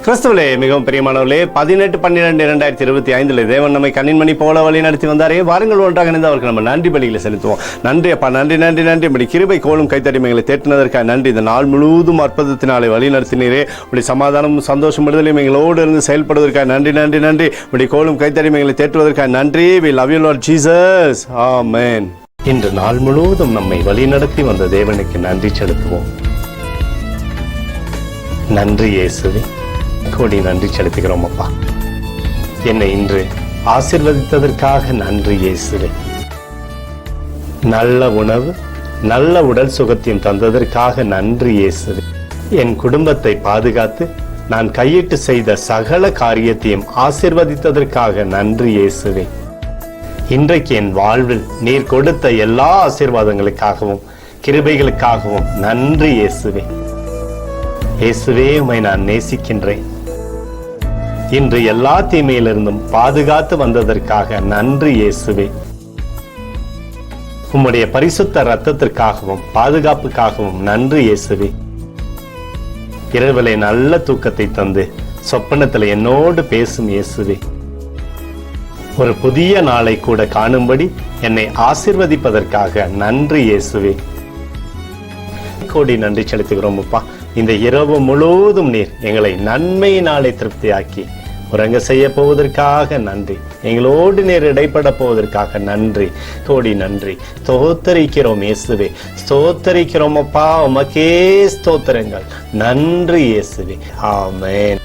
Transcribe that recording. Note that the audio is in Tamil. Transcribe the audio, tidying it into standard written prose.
கிறிஸ்துவிலே மிகவும் பிரியமானவர்களே, 18/12/2025 தேவன் நம்மை கண்ணின்மணி போல வழி நடத்தி வந்தாரே. வாருங்கள் ஒன்றாக இணைந்து அவருக்கு நம்ம நன்றி பலிகளை செலுத்துவோம். நன்றி அப்பா, நன்றி நன்றி நன்றி. இப்படி கிருபை கோலும் கைத்தடிமைகளை தேற்றினதற்காக நன்றி. இந்த நாள் முழுவதும் அற்புதத்தினாலே வழி நடத்தினீரே. இப்படி சமாதானமும் சந்தோஷம் விடுதலையும் எங்களோடு இருந்து செயல்படுவதற்காக நன்றி நன்றி நன்றி. இப்படி கோலும் கைத்தடிமைகளை தேற்றுவதற்காக நன்றி. We love you Lord Jesus. Amen. இன்று நாள் முழுவதும் நம்மை வழி நடத்தி வந்த தேவனுக்கு நன்றி செலுத்துவோம். நன்றி இயேசுவே, கோடி நன்றி செலுத்துகிறோம் அப்பா. என்னை இன்று ஆசீர்வதித்ததற்காக நன்றி இயேசுவே. நல்ல உணவு, நல்ல உடல் சுகத்தையும் தந்ததற்காக நன்றி இயேசுவே. என் குடும்பத்தை பாதுகாத்து நான் கையிட்டு செய்த சகல காரியத்தையும் ஆசீர்வதித்ததற்காக நன்றி இயேசுவே. இன்றைக்கு என் வாழ்வில் நீர் கொடுத்த எல்லா ஆசீர்வாதங்களுக்காகவும் கிருபைகளுக்காகவும் நன்றி இயேசுவே. இயேசுவே, உம்மை நான் நேசிக்கின்றேன். இன்று எல்லா தீமையிலிருந்தும் பாதுகாத்து வந்ததற்காக நன்றி இயேசுவே. உம்முடைய பரிசுத்த இரத்தத்திற்காகவும் பாதுகாப்புக்காகவும் நன்றி இயேசுவே. இரவிலே நல்ல தூக்கத்தை தந்து சொப்பனத்தில் என்னோடு பேசும் இயேசுவே. ஒரு புதிய நாளை கூட காணும்படி என்னை ஆசீர்வதிப்பதற்காக நன்றி இயேசுவே. கோடி நன்றி செலுத்துகிறோம் அப்பா. இந்த இரவு முழுவதும் நீர் எங்களை நன்மையினாலே திருப்தியாக்கி உறங்க செய்ய போவதற்காக நன்றி. எங்களோடு நீர் இடைப்பட போவதற்காக நன்றி. கோடி நன்றி. ஸ்தோத்தரிக்கிறோம் இயேசுவே, ஸ்தோத்தரிக்கிறோம் அப்பா. உமக்கே ஸ்தோத்திரங்கள். நன்றி இயேசுவே. ஆமென்.